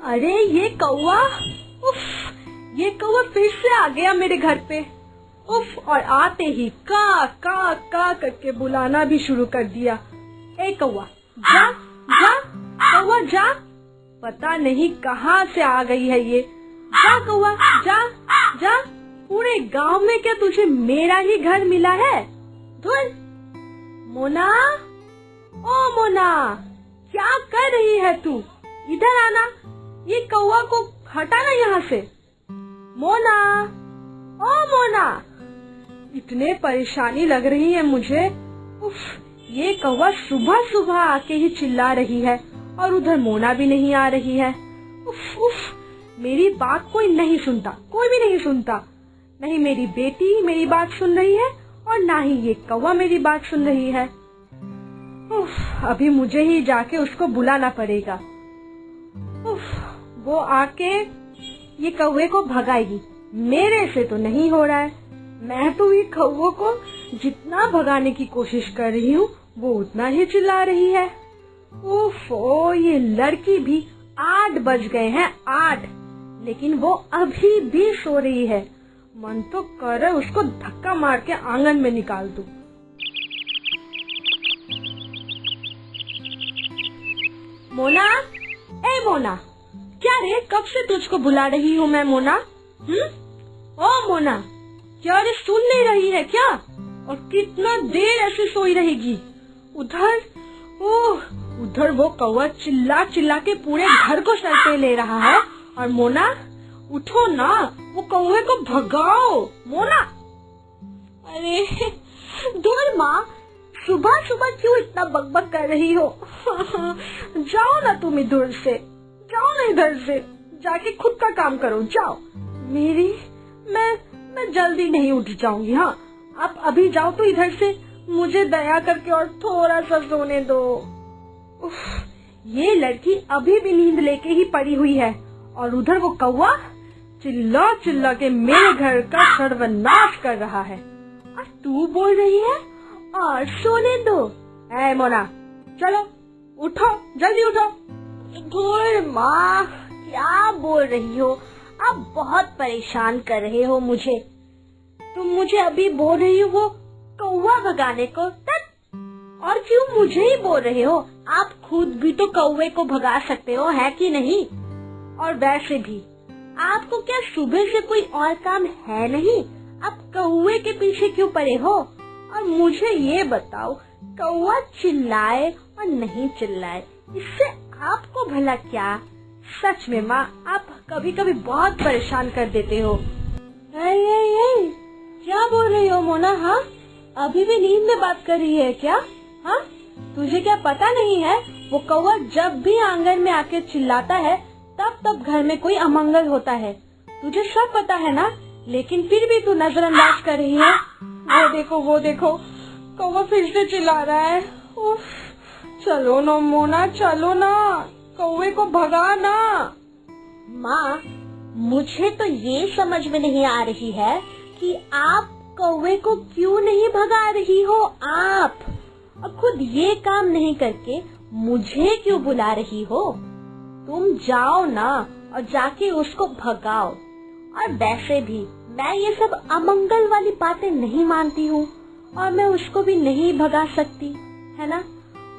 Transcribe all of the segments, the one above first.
अरे ये कौवा, उफ, ये कौवा फिर से आ गया मेरे घर पे। उफ, और आते ही का करके बुलाना भी शुरू कर दिया। ए कौवा, जा जा, कौवा जा। पता नहीं कहाँ से आ गई है ये। जा कौवा, जा जा। पूरे गांव में क्या तुझे मेरा ही घर मिला है? धुर। मोना, ओ मोना, क्या कर रही है तू? इधर आना, ये कौवा को हटाना यहाँ से। मोना, ओ मोना, इतने परेशानी लग रही है मुझे। उफ, ये कौवा सुबह सुबह आके ही चिल्ला रही है और उधर मोना भी नहीं आ रही है। उफ उफ, मेरी बात कोई नहीं सुनता, कोई भी नहीं सुनता। नहीं मेरी बेटी मेरी बात सुन रही है और ना ही ये कौवा मेरी बात सुन रही है। उफ, अभी मुझे ही जाके उसको बुलाना पड़ेगा। उफ, वो आके ये कौवे को भगाएगी। मेरे से तो नहीं हो रहा है। मैं तो ये कौवे को जितना भगाने की कोशिश कर रही हूँ वो उतना ही चिल्ला रही है। उफ, ओ ये लड़की भी 8 बज गए हैं, 8, लेकिन वो अभी भी सो रही है। मन तो कर रहा है उसको धक्का मार के आंगन में निकाल दूं। मोना, ए मोना, क्या रे, कब से तुझको बुला रही हूँ मैं मोना? ओ मोना, क्या रे, सुन नहीं रही है क्या? और कितना देर ऐसे सोई रहेगी? उधर, ओह, उधर वो कौवा चिल्ला चिल्ला के पूरे घर को सर पे ले रहा है। और मोना, उठो ना, वो कौवे को भगाओ। मोना, अरे दूर माँ, सुबह सुबह क्यों इतना बकबक कर रही हो? जाओ ना तुम इधर से, जाओ ना इधर से, जाके खुद का काम करो, जाओ। मैं जल्दी नहीं उठ जाऊंगी। हाँ, आप अभी जाओ तो इधर से, मुझे दया करके और थोड़ा सा सोने दो। उफ, ये लड़की अभी भी नींद लेके ही पड़ी हुई है और उधर वो कौवा चिल्ला चिल्ला के मेरे घर का सर्वनाश कर रहा है। और तू बोल रही है और सोने दो। ऐ मोना, चलो उठो, जल्दी उठो। धुर माँ, क्या बोल रही हो? आप बहुत परेशान कर रहे हो मुझे। तुम मुझे अभी बोल रही हो वो कौवा भगाने को, और क्यों मुझे ही बोल रहे हो? आप खुद भी तो कौवे को भगा सकते हो, है कि नहीं? और वैसे भी आपको क्या सुबह से कोई और काम है नहीं? आप कौवे के पीछे क्यों पड़े हो? और मुझे ये बताओ, कौवा चिल्लाए और नहीं चिल्लाए, इससे आपको भला क्या? सच में माँ, आप कभी कभी बहुत परेशान कर देते हो। क्या बोल रही हो मोना? हाँ, अभी भी नींद में बात कर रही है क्या? हाँ, तुझे क्या पता नहीं है, वो कौवा जब भी आंगन में आके चिल्लाता है तब घर में कोई अमंगल होता है। तुझे सब पता है ना, लेकिन फिर भी तू नजरअंदाज कर रही है। वो देखो, कौवा फिर से चिल्ला रहा है। उफ, चलो ना मोना, चलो ना, कौवे को भगा ना। माँ, मुझे तो ये समझ में नहीं आ रही है कि आप कौवे को क्यों नहीं भगा रही हो। आप अब खुद ये काम नहीं करके मुझे क्यों बुला रही हो? तुम जाओ ना और जाके उसको भगाओ। और वैसे भी मैं ये सब अमंगल वाली बातें नहीं मानती हूँ और मैं उसको भी नहीं भगा सकती, है ना?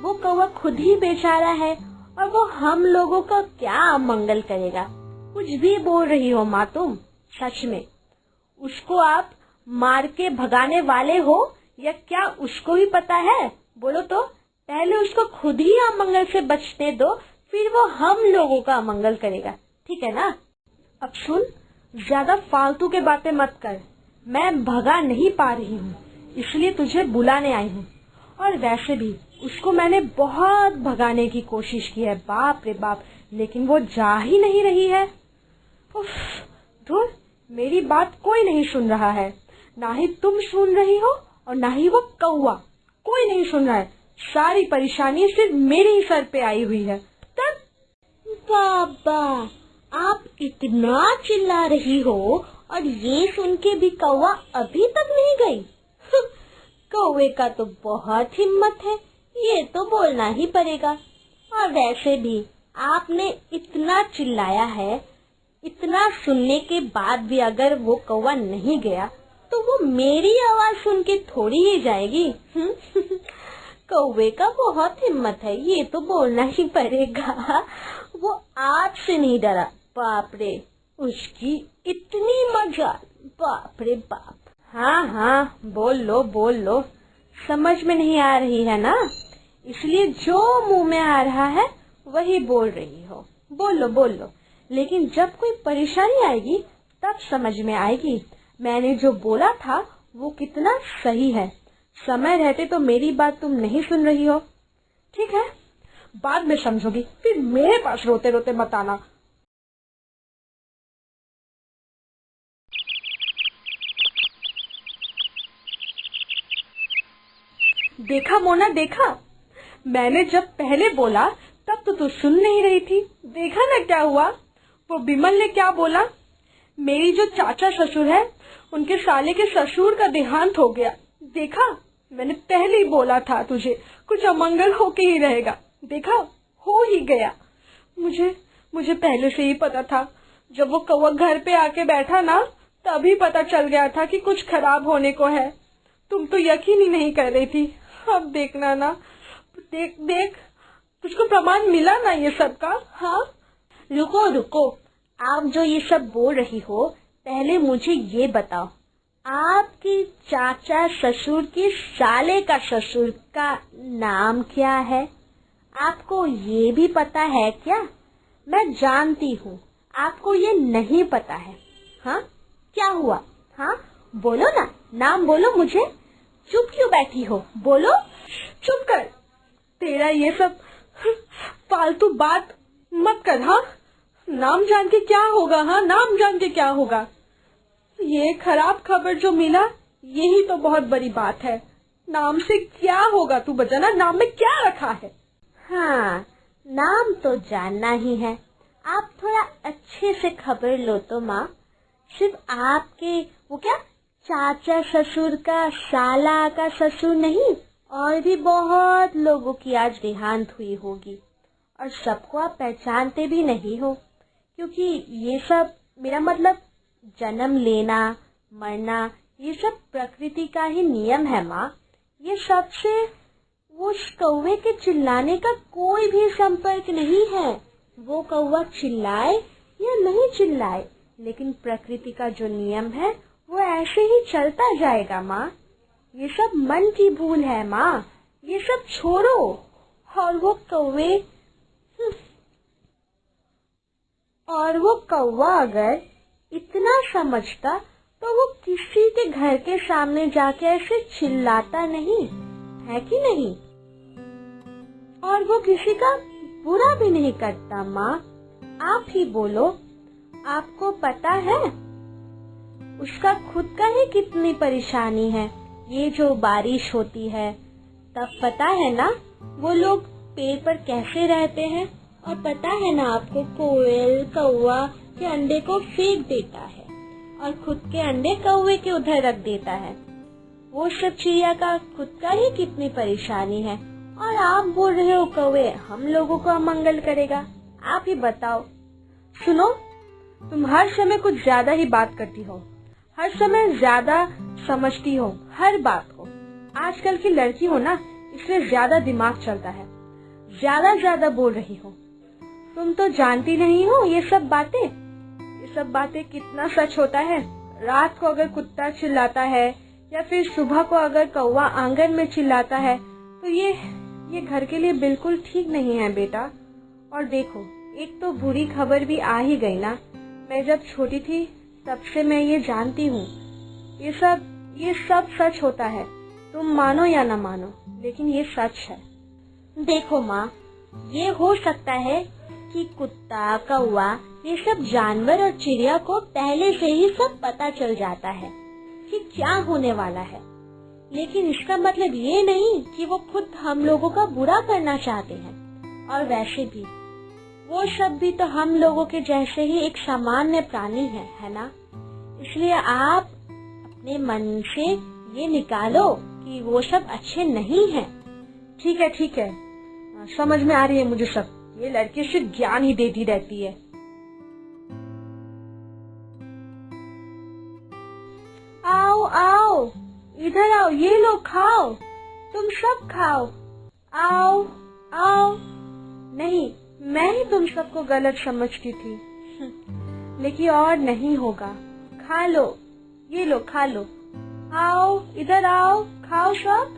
वो कौवा खुद ही बेचारा है और वो हम लोगों का क्या अमंगल करेगा? कुछ भी बोल रही हो माँ तुम, सच में। उसको आप मार के भगाने वाले हो या क्या उसको भी पता है? बोलो तो। पहले उसको खुद ही अमंगल से बचने दो, फिर वो हम लोगों का अमंगल करेगा, ठीक है ना? अब सुन, ज्यादा फालतू के बातें मत कर। मैं भगा नहीं पा रही हूँ, इसलिए तुझे बुलाने आई हूँ। और वैसे भी उसको मैंने बहुत भगाने की कोशिश की है, बाप रे बाप, लेकिन वो जा ही नहीं रही है। उफ, धुर, मेरी बात कोई नहीं सुन रहा है। ना ही तुम सुन रही हो और ना ही वो कौवा, कोई नहीं सुन रहा है। सारी परेशानी सिर्फ मेरे ही सर पे आई हुई है। तब बाबा, आप इतना चिल्ला रही हो और ये सुन के भी कौवा अभी तक नहीं गई? कौवे का तो बहुत हिम्मत है, ये तो बोलना ही पड़ेगा। और वैसे भी आपने इतना चिल्लाया है, इतना सुनने के बाद भी अगर वो कौवा नहीं गया तो वो मेरी आवाज सुन के थोड़ी ही जाएगी। कौवे का बहुत हिम्मत है, ये तो बोलना ही पड़ेगा। वो आपसे नहीं डरा, बाप रे, उसकी इतनी मजाल, बाप रे बाप। हाँ हाँ, बोल लो, समझ में नहीं आ रही है ना, इसलिए जो मुंह में आ रहा है वही बोल रही हो। बोल लो, लेकिन जब कोई परेशानी आएगी तब समझ में आएगी मैंने जो बोला था वो कितना सही है। समय रहते तो मेरी बात तुम नहीं सुन रही हो। ठीक है, बाद में समझोगी, फिर मेरे पास रोते रोते मत आना। देखा मोना, देखा, मैंने जब पहले बोला तब तो तू सुन नहीं रही थी। देखा ना क्या हुआ, वो बिमल ने क्या बोला। मेरी जो चाचा ससुर है उनके साले के ससुर का देहांत हो गया। देखा, मैंने पहले ही बोला था तुझे कुछ अमंगल होके ही रहेगा। देखा, हो ही गया। मुझे पहले से ही पता था। जब वो कौवा घर पे आके बैठा ना, तभी पता चल गया था कि कुछ खराब होने को है। तुम तो यकीन ही नहीं कर रही थी। अब देखना ना, देख तुझको प्रमाण मिला ना ये सब का। हाँ, रुको, आप जो ये सब बोल रही हो, पहले मुझे ये बताओ, आपकी चाचा ससुर के साले का ससुर का नाम क्या है? आपको ये भी पता है क्या? मैं जानती हूँ आपको ये नहीं पता है। हाँ, क्या हुआ? हाँ, बोलो ना, नाम बोलो मुझे। चुप क्यों बैठी हो? बोलो। चुप कर, तेरा ये सब फालतू बात मत कर। हाँ, नाम जान के क्या होगा? हाँ, नाम जान के क्या होगा? ये खराब खबर जो मिला, यही तो बहुत बड़ी बात है। नाम से क्या होगा तू बताना, नाम में क्या रखा है? हाँ, नाम तो जानना ही है। आप थोड़ा अच्छे से खबर लो तो माँ। सिर्फ आपके वो क्या चाचा ससुर का साला का ससुर नहीं, और भी बहुत लोगों की आज देहांत हुई होगी, और सबको आप पहचानते भी नहीं हो, क्योंकि ये सब, मेरा मतलब जन्म लेना मरना, ये सब प्रकृति का ही नियम है माँ। ये सबसे उस कौवे के चिल्लाने का कोई भी संपर्क नहीं है। वो कौवा चिल्लाए या नहीं चिल्लाए, लेकिन प्रकृति का जो नियम है वो ऐसे ही चलता जाएगा माँ। ये सब मन की भूल है माँ, ये सब छोड़ो। और वो कौवा अगर इतना समझता तो वो किसी के घर के सामने जाके ऐसे चिल्लाता नहीं है कि नहीं, और वो किसी का बुरा भी नहीं करता माँ। आप ही बोलो, आपको पता है उसका खुद का ही कितनी परेशानी है। ये जो बारिश होती है तब पता है ना वो लोग पेड़ पर कैसे रहते हैं, और पता है ना आपको, कोयल कौवा के अंडे को फेंक देता है और खुद के अंडे कौवे के उधर रख देता है। वो सब चिड़िया का खुद का ही कितनी परेशानी है, और आप बोल रहे हो कौवे हम लोगों को अमंगल करेगा। आप ही बताओ। सुनो, तुम हर समय कुछ ज्यादा ही बात करती हो, हर समय ज्यादा समझती हो हर बात को। आजकल की लड़की हो ना, इसलिए ज्यादा दिमाग चलता है, ज्यादा बोल रही हो। तुम तो जानती नहीं हो ये सब बातें कितना सच होता है। रात को अगर कुत्ता चिल्लाता है या फिर सुबह को अगर कौवा आंगन में चिल्लाता है तो ये घर के लिए बिल्कुल ठीक नहीं है बेटा। और देखो, एक तो बुरी खबर भी आ ही गई ना। मैं जब छोटी थी तब से मैं ये जानती हूँ, ये सब सच होता है। तुम मानो या ना मानो, लेकिन ये सच है। देखो माँ, ये हो सकता है कि कुत्ता कौवा ये सब जानवर और चिड़िया को पहले से ही सब पता चल जाता है कि क्या होने वाला है, लेकिन इसका मतलब ये नहीं कि वो खुद हम लोगों का बुरा करना चाहते हैं। और वैसे भी वो सब भी तो हम लोगों के जैसे ही एक सामान्य प्राणी है ना। इसलिए आप अपने मन से ये निकालो कि वो सब अच्छे नहीं हैं। ठीक है, समझ में आ रही है मुझे सब, ये लड़की सिर्फ ज्ञान ही देती रहती है। आओ आओ, इधर आओ, ये लो खाओ, तुम सब खाओ, आओ आओ। नहीं, मैं ही तुम सबको गलत समझती थी, लेकिन और नहीं होगा। खा लो, ये लो खा लो, आओ इधर आओ, खाओ सब।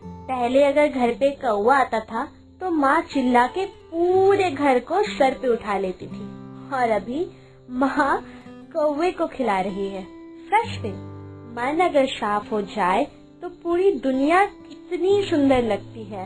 पहले अगर घर पे कौवा आता था तो माँ चिल्ला के पूरे घर को सर पे उठा लेती थी, और अभी माँ कौवे को खिला रही है। सच में मन अगर साफ हो जाए तो पूरी दुनिया कितनी सुंदर लगती है।